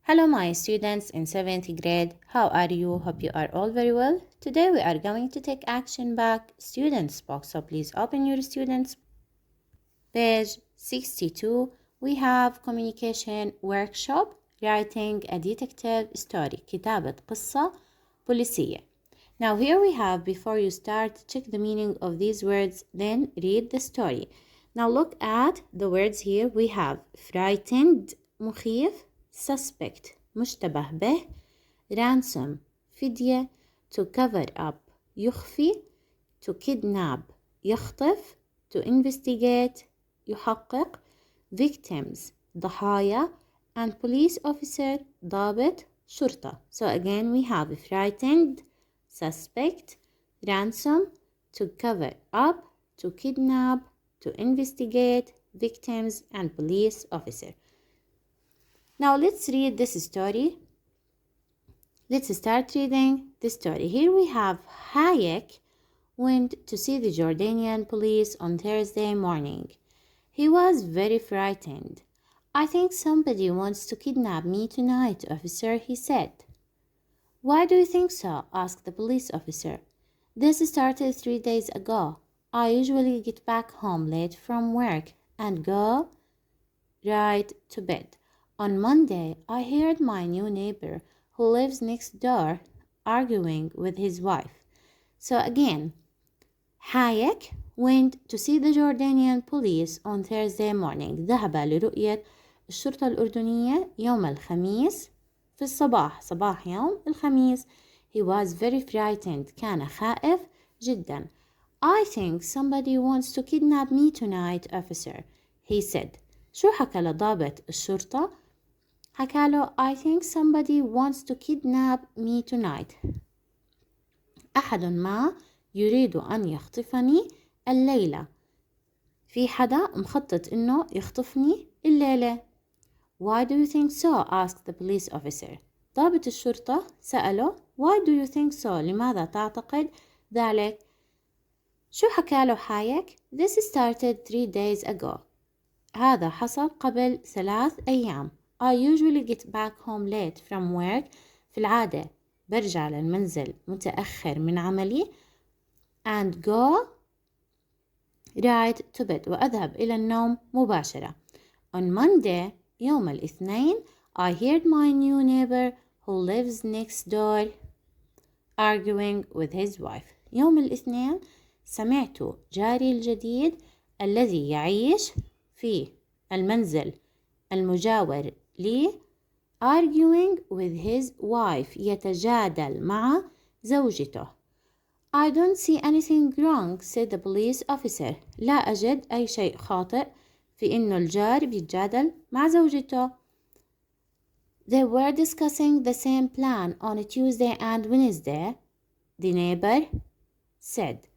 Hello, my students in 7th grade. How are you? Hope you are all very well. Today we are going to take action back students book. So please open your students page 62. We have communication workshop, writing a detective story, كتابة قصة بوليسية. Now here we have, before you start, check the meaning of these words, then read the story. Now look at the words here. We have frightened, مخيف, suspect, مشتبه به, ransom, فدية, to cover up, يخفي, to kidnap, يخطف, to investigate, يحقق, victims, ضحايا, and police officer, ضابط, شرطة. So again we have frightened, suspect, ransom, to cover up, to kidnap, to investigate, victims, and police officer. Now let's read this story. Let's start reading the story. Here we have Hayek went to see the Jordanian police on Thursday morning. He was very frightened. I think somebody wants to kidnap me tonight, officer, he said. Why do you think so? Asked the police officer. This started 3 days ago. I usually get back home late from work and go right to bed. On Monday, I heard my new neighbor who lives next door arguing with his wife. So again, Hayek went to see the Jordanian police on Thursday morning. ذهب لرؤية الشرطة الأردنية يوم الخميس في الصباح، صباح يوم الخميس. He was very frightened. كان خائف جدا. I think somebody wants to kidnap me tonight, officer, he said. شو حكى لضابط الشرطة؟ حكى له I think somebody wants to kidnap me tonight. أحد ما يريد أن يخطفني الليلة. في حدا مخطط إنه يخطفني الليلة. Why do you think so? asked the police officer. ضابط الشرطة سأله Why do you think so? لماذا تعتقد ذلك؟ شو حكى له حايك؟ This started 3 days ago. هذا حصل قبل 3 أيام. I usually get back home late from work. في العادة برجع للمنزل متأخر من عملي and go right to bed وأذهب إلى النوم مباشرة. On Monday يوم الاثنين I heard my new neighbor who lives next door arguing with his wife. يوم الاثنين سمعت جاري الجديد الذي يعيش في المنزل المجاور لي arguing with his wife يتجادل مع زوجته. I don't see anything wrong, said the police officer. لا أجد أي شيء خاطئ في إنه الجار بيتجادل مع زوجته. They were discussing the same plan on Tuesday and Wednesday, the neighbor said.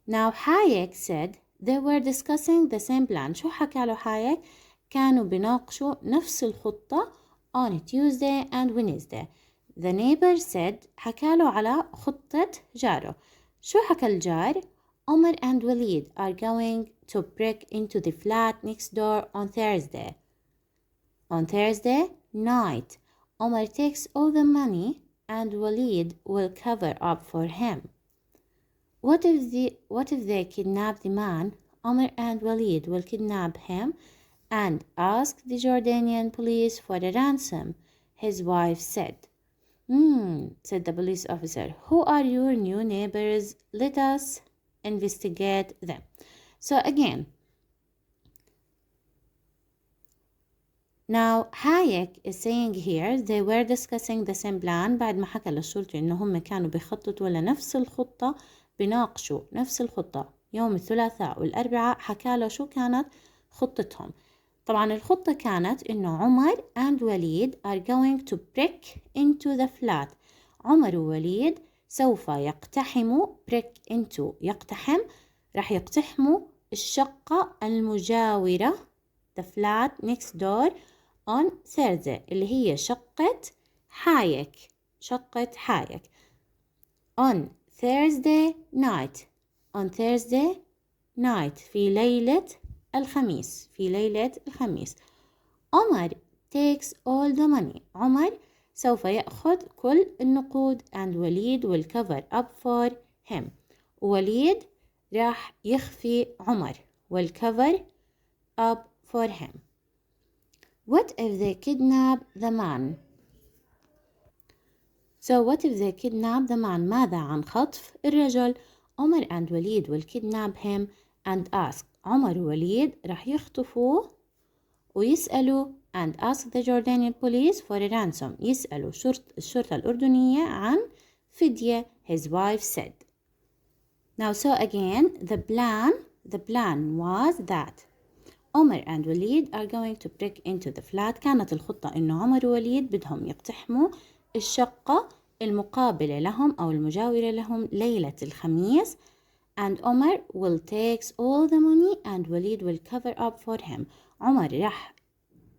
Now Hayek said they were discussing the same plan. شو حكى له حايك؟ كانوا بيناقشوا نفس الخطة on Tuesday and Wednesday. The neighbor said حكى له على خطة جاره. شو حكى الجار؟ Omar and Walid are going to break into the flat next door on Thursday. On Thursday night, Omar takes all the money and Walid will cover up for him. What if they kidnap the man? Omar and Walid will kidnap him and ask the Jordanian police for a ransom, his wife said. Said the police officer. Who are your new neighbors? Let us investigate them. So again, now Hayek is saying here they were discussing the same plan. بعد ما حكى للشرطي إنه هم كانوا بيخططوا لنفس الخطة، بيناقشوا نفس الخطة يوم الثلاثاء والأربعاء. حكى له شو كانت خطتهم. طبعا الخطة كانت إنه عمر and وليد are going to break into the flat. عمر ووليد سوف يقتحموا break into يقتحم، راح يقتحموا الشقة المجاورة the flat next door on Thursday اللي هي شقة حايك. شقة حايك on Thursday night. on Thursday night في ليلة الخميس. عمر takes all the money. عمر سوف يأخذ كل النقود and وليد will cover up for him. وليد راح يخفي عمر will cover up for him. What if they kidnap the man? So what if they kidnap the man? ماذا عن خطف الرجل؟ عمر and وليد will kidnap him and ask. عمر ووليد راح يخطفوه ويسألوا and ask the Jordanian police for a ransom. يسألوا الشرطة الأردنية عن فدية. His wife said. Now so again the plan was that عمر and وليد are going to break into the flat. كانت الخطة إنه عمر ووليد بدهم يقتحموا الشقة المقابلة لهم أو المجاورة لهم ليلة الخميس. And Omar will take all the money and وليد will cover up for him. عمر راح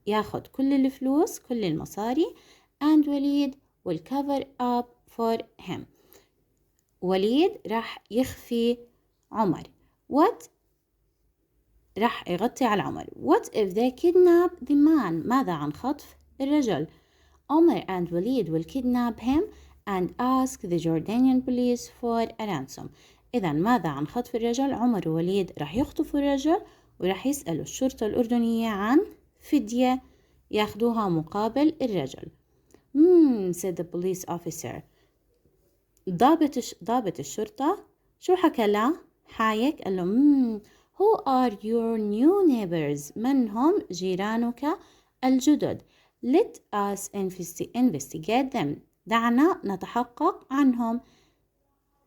ياخد كل الفلوس كل المصاري and وليد will cover up for him. وليد راح يخفي عمر. What راح يغطي على عمر. What if they kidnap the man? ماذا عن خطف الرجل؟ Omar and وليد will kidnap him and ask the Jordanian police for a ransom. إذا ماذا عن خطف الرجل؟ عمر ووليد راح يخطفوا الرجل وراح يسألوا الشرطة الأردنية عن فدية ياخدوها مقابل الرجل. said the police officer. ضابط الشرطة شو حكى له؟ حايك قال له who are your new neighbors؟ من هم جيرانك الجدد؟ let us investigate them. دعنا نتحقق عنهم.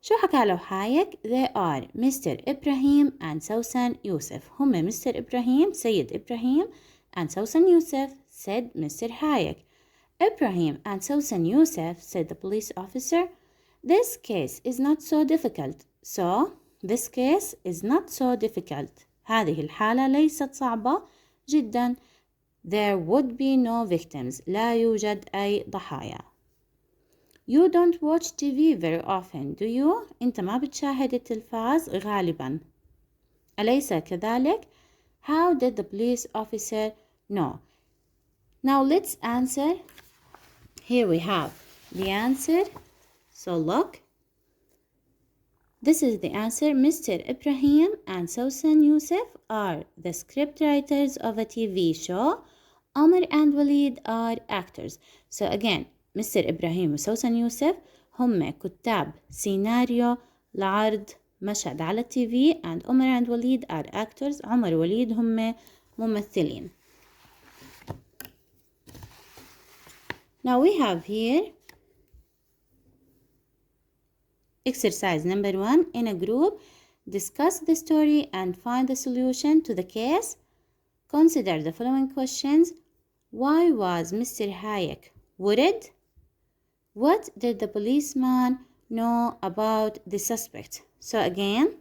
شو حكى له حايك؟ they are Mr. إبراهيم and سوسن يوسف. هم Mr. إبراهيم سيد إبراهيم and سوسن يوسف said Mr. حايك. Ibrahim and Susan Yusuf, said the police officer, this case is not so difficult. This case is not so difficult. هذه الحالة ليست صعبة جدا. There would be no victims. لا يوجد أي ضحايا. You don't watch TV very often, do you? أنت ما بتشاهد التلفاز غالبا. أليس كذلك؟ How did the police officer know? Now let's answer. Here we have the answer. So look. This is the answer. Mr. Ibrahim and Susan Yusuf are the scriptwriters of a TV show. Omar and Walid are actors. So again, Mr. Ibrahim و Susan Yusuf هم كتاب سيناريو لعرض مشهد على التي في and Omar and Walid are actors. عمر ووليد هم ممثلين. Now we have here exercise number 1. In a group, discuss the story and find the solution to the case. Consider the following questions. Why was Mr. Hayek worried? What did the policeman know about the suspect? So again,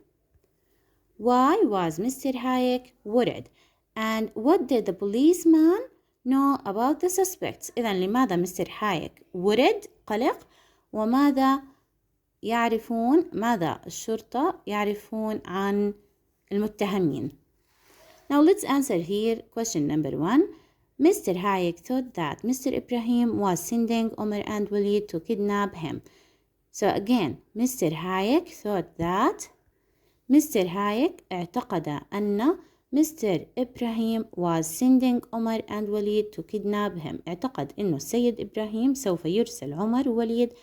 why was Mr. Hayek worried? And what did the policeman know about the suspects? إذن لماذا مستر هايك worried قلق؟ وماذا يعرفون ماذا الشرطة يعرفون عن المتهمين؟ Now let's answer here question number 1. Mr. Hayek thought that Mr. Ibrahim was sending Omar and Walid to kidnap him. So again, Mr. Hayek thought that Mr. Hayek اعتقد أن Mr. Ibrahim was sending Omar and Walid to kidnap him. اعتقد إنه السيد إبراهيم سوف يرسل عمر ووليد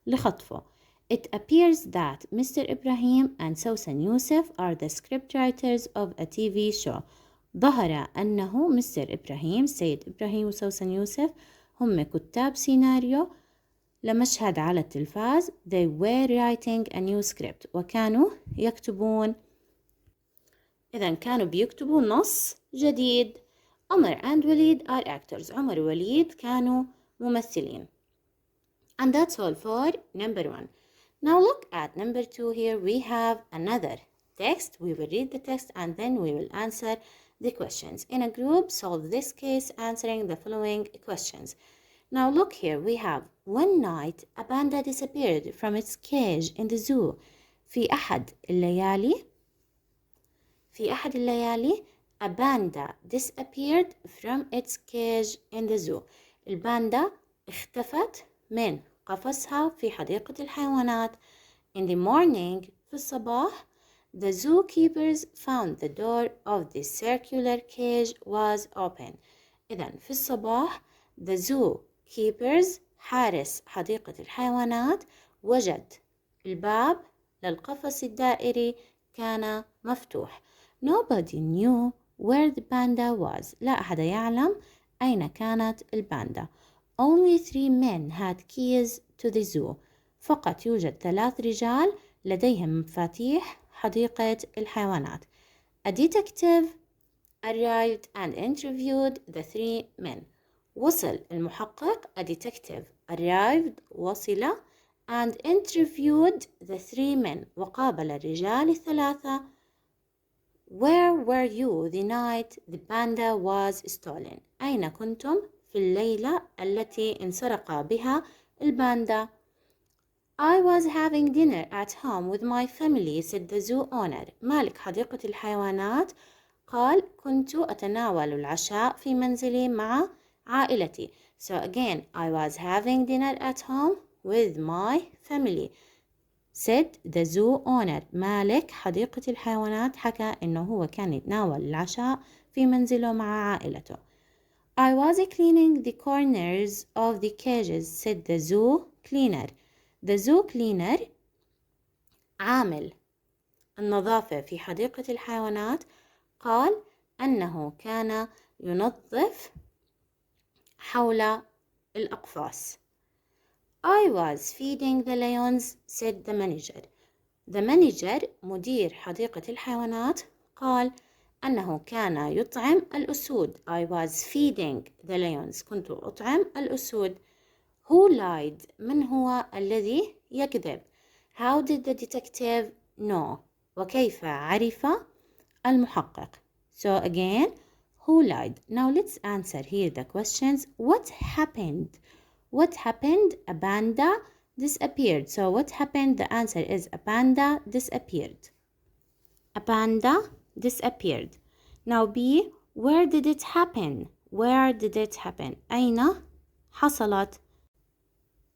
لخطفه. It appears that Mr. Ibrahim and Susan Yusuf are the scriptwriters of a TV show. ظهر أنه مستر إبراهيم السيد إبراهيم وسوسن يوسف هم كتاب سيناريو لمشهد على التلفاز. They were writing a new script. وكانوا يكتبون إذن كانوا بيكتبوا نص جديد. عمر and Walid are actors. عمر ووليد كانوا ممثلين. And that's all for number 1. Now look at number 2. Here we have another text. We will read the text and then we will answer the questions. In a group, solve this case answering the following questions. Now look here. We have one night a panda disappeared from its cage in the zoo. في أحد الليالي A panda disappeared from its cage in the zoo. الباندا اختفت من قفصها في حديقة الحيوانات. In the morning, في الصباح, the zookeepers found the door of the circular cage was open. إذن في الصباح, the zookeepers, حارس حديقة الحيوانات, وجد الباب للقفص الدائري كان مفتوح. Nobody knew where the panda was. لا أحد يعلم أين كانت الباندا. Only 3 men had keys to the zoo. فقط يوجد 3 رجال لديهم مفاتيح حديقة الحيوانات. A detective arrived and interviewed the 3 men. وصل المحقق. A detective arrived, وصل, and interviewed the 3 men. وقابل الرجال الثلاثة. Where were you the night the panda was stolen? أين كنتم في الليلة التي انسرق بها الباندا؟ I was having dinner at home with my family, said the zoo owner. مالك حديقة الحيوانات قال كنت أتناول العشاء في منزلي مع عائلتي. So again, I was having dinner at home with my family, said the zoo owner. مالك حديقة الحيوانات حكى إنه هو كان يتناول العشاء في منزله مع عائلته. I was cleaning the corners of the cages, said the zoo cleaner. The zoo cleaner, عامل النظافة في حديقة الحيوانات، قال أنه كان ينظف حول الأقفاص. I was feeding the lions, said the manager. The manager, مدير حديقة الحيوانات، قال أنه كان يطعم الأسود. I was feeding the lions. كنت أطعم الأسود. Who lied? من هو الذي يكذب? How did the detective know? وكيف عرف المحقق? So again, who lied? Now let's answer here the questions. What happened? What happened? A panda disappeared. So what happened? The answer is a panda disappeared. A panda disappeared. Now B, where did it happen? Where did it happen? أين حصلت?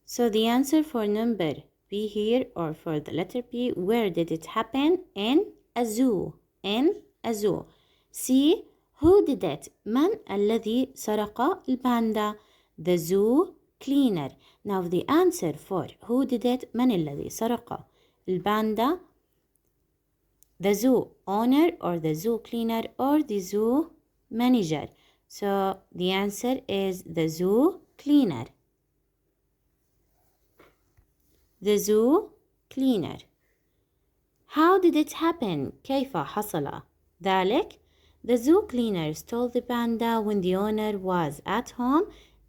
So the answer for number B here, or for the letter B, where did it happen? In a zoo. In a zoo. C, who did it? من الذي سرق الباندا? The zoo cleaner. Now the answer for who did it, من الذي سرق الباندا? The zoo owner, or the zoo cleaner, or the zoo manager. So the answer is the zoo cleaner. The zoo cleaner. How did it happen? كيف حصل ذلك? The zoo cleaner stole the panda when the owner was at home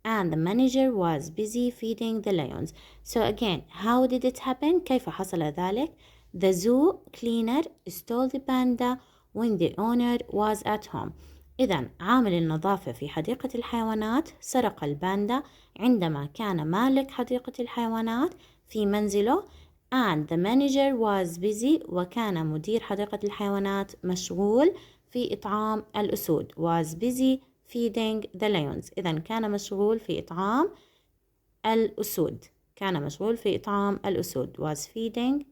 and the manager was busy feeding the lions. So again, how did it happen? كيف حصل ذلك? The zoo cleaner stole the panda when the owner was at home. إذن عامل النظافة في حديقة الحيوانات سرق الباندا عندما كان مالك حديقة الحيوانات في منزله and the manager was busy وكان مدير حديقة الحيوانات مشغول في إطعام الأسود was busy feeding the lions. إذن كان مشغول في إطعام الأسود كان مشغول في إطعام الأسود was feeding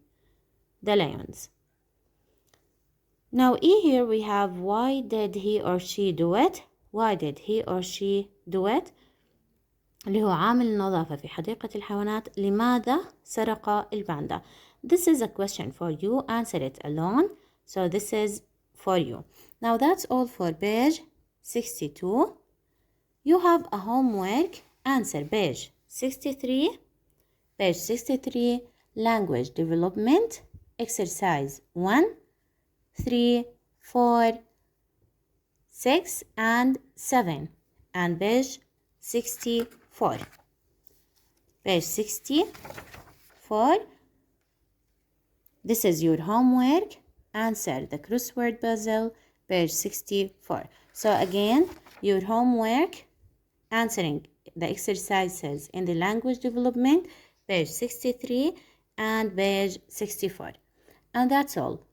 the lions. Now E here we have why did he or she do it? Why did he or she do it? اللي هو عامل النظافة في حديقة الحيوانات. لماذا سرق الباندا? This is a question for you. Answer it alone. So this is for you. Now that's all for page 62. You have a homework. Answer page 63. Page 63, language development, exercise 1, 3, 4, 6, and 7. And page 64. Page 64. This is your homework. Answer the crossword puzzle, page 64. So again, your homework, answering the exercises in the language development, page 63 and page 64. And that's all.